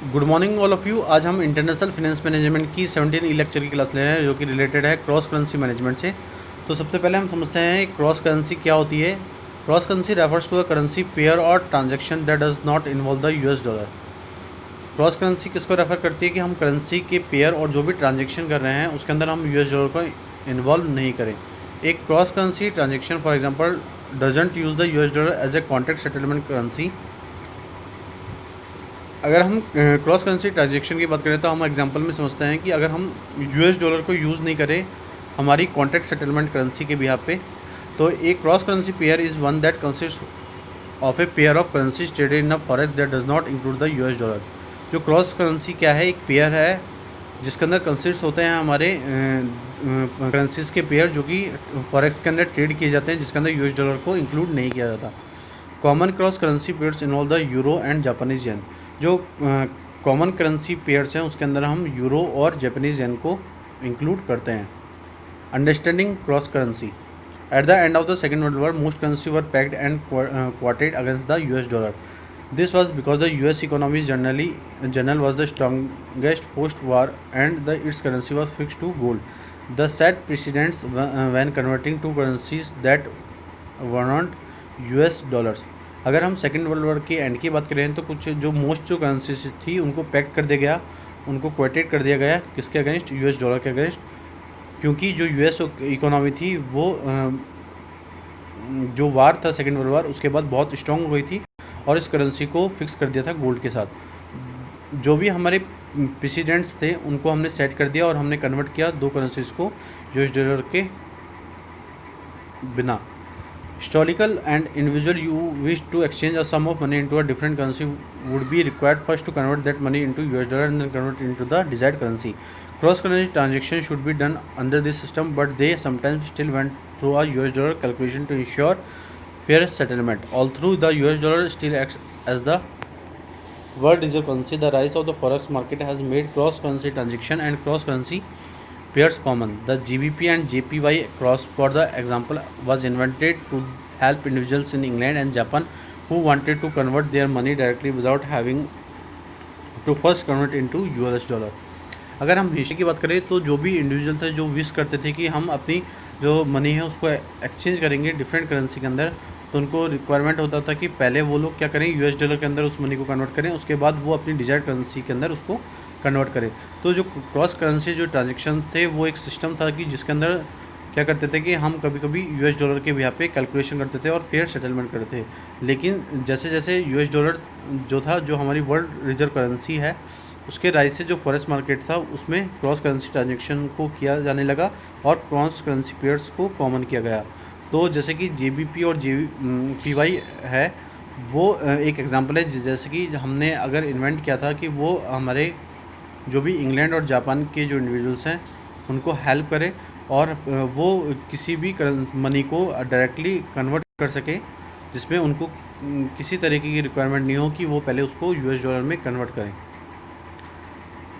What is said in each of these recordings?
Good morning all of you. आज हम international finance management की 17 ई लेक्चर की क्लास ले रहे हैं जो कि रिलेटेड है क्रॉस करेंसी मैनेजमेंट से। तो सबसे पहले हम समझते हैं क्रॉस करेंसी क्या होती है। Cross currency refers to a currency pair or transaction that does not involve the US dollar. Cross currency किसको रेफर करती है कि हम करेंसी के पेयर और जो भी ट्रांजेक्शन कर रहे हैं उसके अंदर हम यूएस डॉलर को इन्वॉल्व नहीं करें। एक cross currency transaction for example doesn't use the US dollar as a contract settlement currency. अगर हम क्रॉस करेंसी ट्रांजेक्शन की बात करें तो हम एग्जांपल में समझते हैं कि अगर हम यूएस डॉलर को यूज़ नहीं करें हमारी कॉन्ट्रैक्ट सेटलमेंट करेंसी के बिहाफ पे, तो एक cross currency pair is one that consist of a pair of currencies traded in a forex that does not include the US dollar. जो क्रॉस करेंसी क्या है, एक पेयर है जिसके अंदर कंसिस्ट होते हैं हमारे करेंसीज के पेयर जो कि फॉरेक्स के अंदर ट्रेड किए जाते हैं जिसके अंदर यूएस डॉलर को इंक्लूड नहीं किया जाता। Common cross currency pairs involve the euro and Japanese yen. जो कॉमन करेंसी पेयर्स हैं उसके अंदर हम यूरो और जापानीज येन को इंक्लूड करते हैं। Understanding cross currency. At the end of the second world war most currency were pegged and quoted against the US dollar. This was because the US economy general was the strongest post war and the its currency was fix to gold. The set precedents when converting two currencies that were not US dollars. अगर हम second world war के end की बात करें तो कुछ जो most जो करेंसीज थी उनको पैक्ट कर दिया गया, उनको क्वेटेड कर दिया गया किसके अगेंस्ट, यूएस डॉलर के अगेंस्ट, क्योंकि जो यूएस इकोनॉमी थी वो जो वार था सेकेंड वर्ल्ड वार उसके बाद बहुत स्ट्रॉन्ग हो गई थी और इस करेंसी को फिक्स कर दिया था गोल्ड के साथ। जो भी हमारे प्रेसिडेंट्स थे उनको हमने सेट कर दिया और हमने कन्वर्ट किया दो करेंसीज को यूएस डॉलर के बिना। Historical and individual you wish to exchange a sum of money into a different currency would be required first to convert that money into US dollar and then convert it into the desired currency. Cross currency transactions should be done under this system, but they sometimes still went through a US dollar calculation to ensure fair settlement. Although the US dollar still acts as the world reserve currency, the rise of the forex market has made cross currency transaction and cross currency pairs common. The GBP and JPY cross, for the example, was invented to help individuals in England and Japan who wanted to convert their money directly without having to first convert into US dollar. अगर हम history की बात करें तो जो भी individual थे जो विश करते थे कि हम अपनी जो मनी है उसको एक्सचेंज करेंगे डिफरेंट करेंसी के अंदर, तो उनको रिक्वायरमेंट होता था कि पहले वो लोग क्या करें, यूएस डॉलर के अंदर उस मनी को कन्वर्ट करें, उसके बाद वो अपनी डिजायर्ड करेंसी के अंदर उसको कन्वर्ट करें। तो जो क्रॉस करेंसी जो ट्रांजेक्शन थे वो एक सिस्टम था कि जिसके अंदर क्या करते थे कि हम कभी कभी यूएस डॉलर के बिहाफ पे कैलकुलेशन करते थे और फेयर सेटलमेंट करते थे। लेकिन जैसे जैसे यूएस डॉलर जो था जो हमारी वर्ल्ड रिजर्व करेंसी है उसके राइज से जो फॉरेक्स मार्केट था उसमें क्रॉस करेंसी ट्रांजेक्शन को किया जाने लगा और क्रॉस करेंसी पेयर्स को कॉमन किया गया। तो जैसे कि JBP और JPY है वो एक एग्जांपल है। जैसे कि हमने अगर इन्वेंट किया था कि वो हमारे जो भी इंग्लैंड और जापान के जो इंडिविजुअल्स हैं उनको हेल्प करे और वो किसी भी मनी को डायरेक्टली कन्वर्ट कर सके जिसमें उनको किसी तरीके की रिक्वायरमेंट नहीं हो कि वो पहले उसको यूएस डॉलर में कन्वर्ट करें।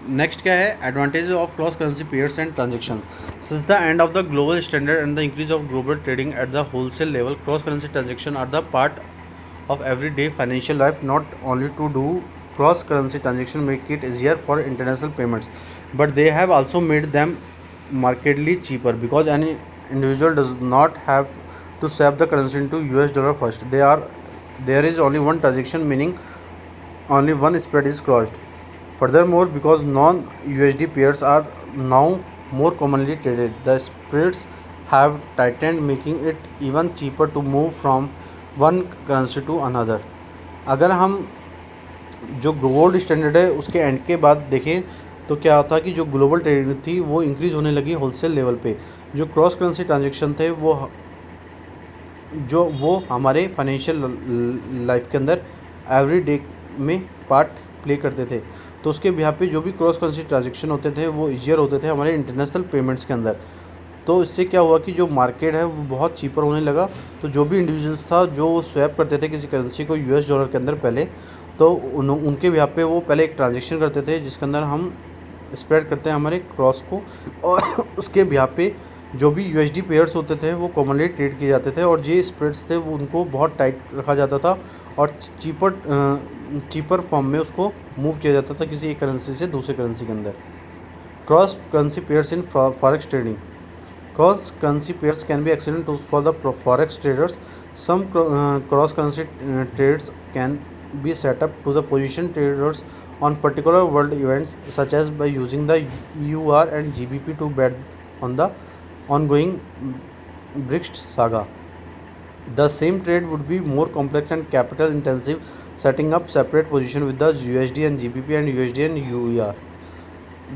नेक्स्ट क्या है, advantage of cross currency pairs and transaction. Since the end of the global standard and the increase of global trading at the wholesale level, cross currency transaction are the part of everyday financial life. Not only to do cross currency transaction make it easier for international payments, but they have also made them markedly cheaper because any individual does not have to swap the currency into US dollar first. There is only one transaction, meaning only one spread is crossed. Furthermore, because non USD pairs are now more commonly traded, the spreads have tightened, making it even cheaper to move from one currency to another. अगर हम जो gold standard है उसके and के बाद देखें तो क्या होता है कि जो ग्लोबल ट्रेडिंग थी वो इंक्रीज़ होने लगी होलसेल लेवल पे। जो क्रॉस करेंसी ट्रांजेक्शन थे वो हमारे फाइनेंशियल लाइफ के अंदर एवरी डे में पार्ट प्ले करते थे। तो उसके बिहाफ पे जो भी क्रॉस करेंसी ट्रांजेक्शन होते थे वो ईजियर होते थे हमारे इंटरनेशनल पेमेंट्स के अंदर। तो इससे क्या हुआ कि जो मार्केट है वो बहुत चीपर होने लगा। तो जो भी इंडिविजुअल्स था जो स्वैप करते थे किसी करेंसी को यूएस डॉलर के अंदर पहले, तो उनके बिहाफ पे वो पहले एक ट्रांजेक्शन करते थे जिसके अंदर हम स्प्रेड करते हैं हमारे क्रॉस को और उसके बिहाफ पे जो भी यूएसडी पेयर्स होते थे वो कॉमनली ट्रेड किए जाते थे और ये स्प्रेड्स थे वो उनको बहुत टाइट रखा जाता था और चीपर फॉर्म में उसको मूव किया जाता था किसी एक करेंसी से दूसरे करेंसी के अंदर। Cross currency pairs in forex trading. Cross currency pairs can be excellent tools for the forex traders. Some cross currency trades can be set up to the position traders on particular world events, such as by using the EUR and GBP to bet on the ongoing BRICS saga. The same trade would be more complex and capital intensive, setting up separate position with the USD and GBP and USD and EUR.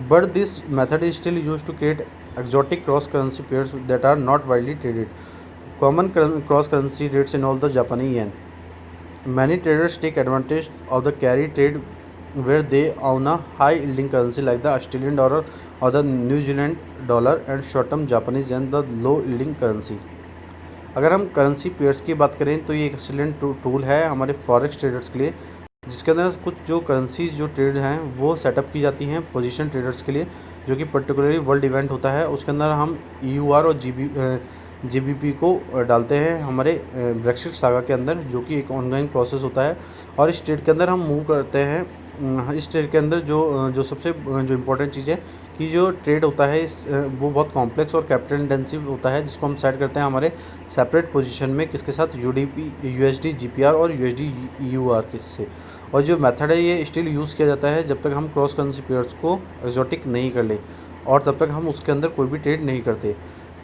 But this method is still used to create exotic cross currency pairs that are not widely traded. Common cross currency rates involve the Japanese yen. Many traders take advantage of the carry trade where they own a high yielding currency like the Australian dollar or the New Zealand dollar and short term Japanese yen, the low yielding currency. अगर हम currency pairs की बात करें तो ये एक excellent tool है हमारे फॉरेक्स ट्रेडर्स के लिए, जिसके अंदर कुछ जो करेंसीज जो ट्रेड हैं वो सेटअप की जाती हैं पोजीशन ट्रेडर्स के लिए, जो कि पर्टिकुलरली वर्ल्ड इवेंट होता है। उसके अंदर हम EUR और GBP को डालते हैं हमारे ब्रेक्सिट सागा के अंदर, जो कि एक ऑनगोइंग प्रोसेस होता है। और इस ट्रेड के अंदर हम मूव करते हैं। इस ट्रेड के अंदर जो सबसे जो इम्पोर्टेंट चीज़ है कि जो ट्रेड होता है वो बहुत कॉम्प्लेक्स और कैपिटल इंटेंसिव होता है, जिसको हम सेट करते हैं हमारे सेपरेट पोजीशन में किसके साथ, USD GPR और USD EUR से। और जो मेथड है ये स्टिल यूज़ किया जाता है जब तक हम क्रॉस करेंसी पेयर्स को एक्जोटिक नहीं कर ले और तब तक हम उसके अंदर कोई भी ट्रेड नहीं करते।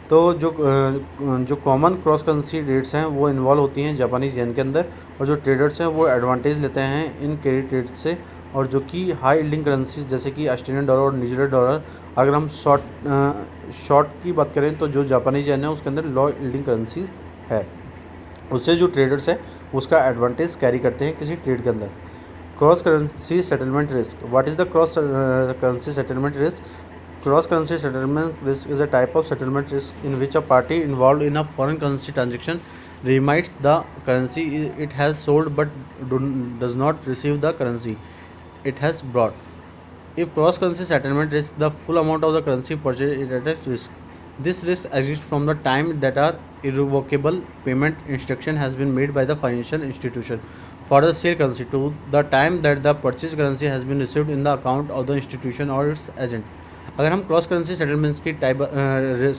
तो जो कॉमन क्रॉस करेंसी रेट्स हैं वो इन्वॉल्व होती हैं जापानीज़ येन के अंदर, और जो ट्रेडर्स हैं वो एडवांटेज लेते हैं इन कैरी ट्रेड से। और जो कि हाई यील्डिंग करेंसीज जैसे कि ऑस्ट्रेलियन डॉलर और न्यूजीलैंड डॉलर, अगर हम शॉर्ट की बात करें तो जो जापानीज़ येन है उसके अंदर लो यील्डिंग करेंसी है, उससे जो ट्रेडर्स है उसका एडवांटेज कैरी करते हैं किसी ट्रेड के अंदर। Cross currency settlement risk. What is the cross currency settlement risk? Cross currency settlement risk is a type of settlement risk in which a party involved in a foreign currency transaction remits the currency it has sold but does not receive the currency it has brought. If cross currency settlement risk, the full amount of the currency purchased is at risk. This risk exists from the time that an irrevocable payment instruction has been made by the financial institution for the sale currency to the time that the purchased currency has been received in the account of the institution or its agent. अगर हम cross currency settlements की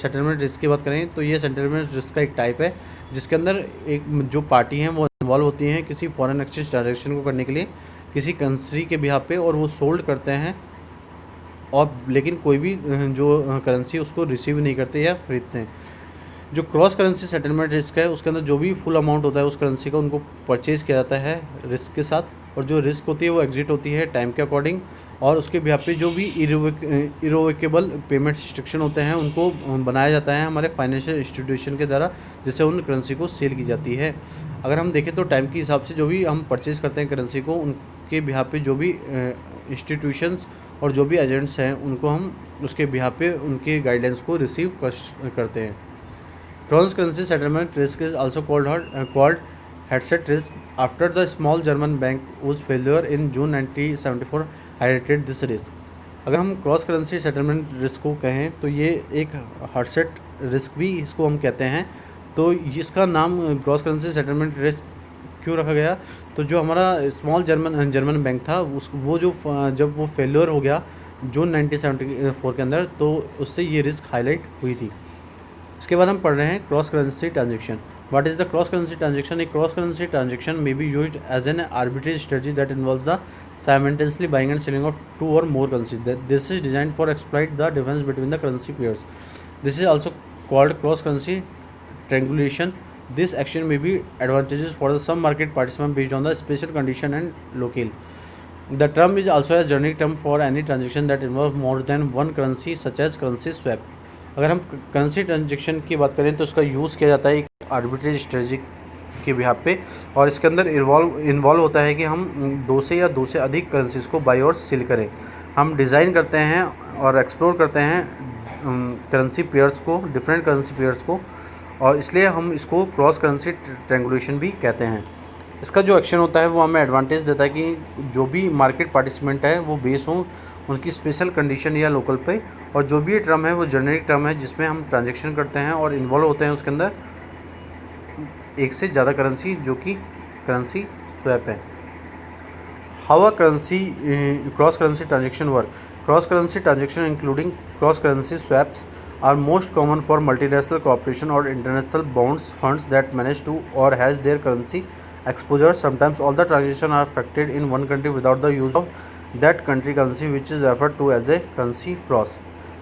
settlement risk की बात करें तो ये settlement risk का एक टाइप है जिसके अंदर एक जो पार्टी हैं वो इन्वॉल्व होती हैं किसी फॉरेन एक्सचेंज ट्रांजेक्शन को करने के लिए किसी कंट्री के बिहाफ पे, और वो सोल्ड करते हैं और लेकिन कोई भी जो करेंसी उसको रिसीव नहीं करते या खरीदते हैं। जो क्रॉस करेंसी सेटलमेंट रिस्क है उसके अंदर जो भी फुल अमाउंट होता है उस करेंसी का उनको परचेज़ किया जाता है रिस्क के साथ, और जो रिस्क होती है वो एग्जिट होती है टाइम के अकॉर्डिंग, और उसके बिहाफ पे जो भी इरोवेकेबल पेमेंट रिस्ट्रिक्शन होते हैं उनको बनाया जाता है हमारे फाइनेंशियल इंस्टीट्यूशन के द्वारा, जिससे उन करेंसी को सेल की जाती है। अगर हम देखें तो टाइम के हिसाब से जो भी हम परचेज़ करते हैं करेंसी को, उनके बिहाफ पे जो भी इंस्टीट्यूशंस और जो भी एजेंट्स हैं उनको हम उसके बिहाफ पे उनके गाइडलाइंस को रिसीव करते हैं। Cross currency settlement risk is also called headset risk after the small German bank whose failure in June 1974 highlighted this risk. अगर हम क्रॉस करेंसी सेटलमेंट रिस्क को कहें तो ये एक हेडसेट रिस्क भी इसको हम कहते हैं। तो इसका नाम क्रॉस करेंसी सेटलमेंट रिस्क क्यों रखा गया? तो जो हमारा स्मॉल जर्मन बैंक था वो जब वो फेलियर हो गया जून 1974 के अंदर, तो उससे ये रिस्क हाईलाइट हुई थी। इसके बाद हम पढ़ रहे हैं cross currency transaction. What is the cross currency transaction? A cross currency transaction may be used as an arbitrage strategy that involves the simultaneously buying and selling of two or more currencies. This is designed for exploit the difference between the currency pairs. This is also called cross currency triangulation. This action may be advantageous for some market participant based on the special condition and locale. The term is also a generic term for any transaction that involves more than one currency, such as currency swap. अगर हम currency transaction की बात करें तो इसका use किया जाता है एक आर्बिट्रेज स्ट्रेटजी के बिहाफ पे, और इसके अंदर इन्वॉल्व होता है कि हम दो से अधिक करेंसीज़ को बाई और सेल करें। हम डिज़ाइन करते हैं और एक्सप्लोर करते हैं करेंसी पेयर्स को, डिफरेंट करेंसी पेयर्स को, और इसलिए हम इसको क्रॉस करेंसी ट्रायंगुलेशन भी कहते हैं। इसका जो एक्शन होता है वो हमें एडवांटेज देता है कि जो भी मार्केट पार्टिसिपेंट है वो बेस हो उनकी स्पेशल कंडीशन या लोकल पे, और जो भी ये टर्म है वो जेनेरिक टर्म है जिसमें हम ट्रांजेक्शन करते हैं और इन्वॉल्व होते हैं उसके अंदर एक से ज़्यादा करेंसी, जो कि करेंसी स्वैप है। How a currency cross currency transaction work. Cross currency transaction including cross currency swaps are most common for multinational corporation or international bonds funds that manage to or has their currency exposure. Sometimes all the transactions are affected in one country without the use of that country currency, which is referred to as a currency cross.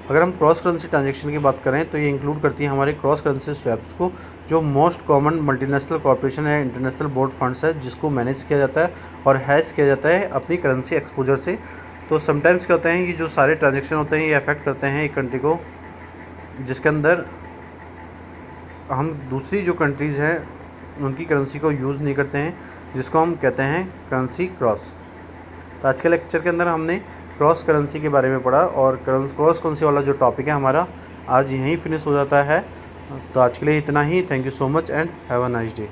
अगर हम cross currency transaction की बात करें तो ये include करती है हमारे क्रॉस करेंसी स्वैप्स को, जो मोस्ट कॉमन मल्टीनेशनल कॉर्पोरेशन या इंटरनेशनल बोर्ड फंड्स है जिसको मैनेज किया जाता है और हैज़ किया जाता है अपनी करेंसी एक्सपोजर से। तो समटाइम्स क्या होता है कि जो सारे ट्रांजेक्शन होते हैं ये अफेक्ट करते हैं एक कंट्री को, जिसके अंदर हम दूसरी जो कंट्रीज़ हैं उनकी करेंसी को यूज़ नहीं करते हैं, जिसको हम कहते हैं करेंसी क्रॉस। तो आज के लेक्चर के अंदर हमने क्रॉस करेंसी के बारे में पढ़ा, और क्रॉस करेंसी वाला जो टॉपिक है हमारा आज यहीं फिनिश हो जाता है। तो आज के लिए इतना ही। Thank you so much and have a nice day.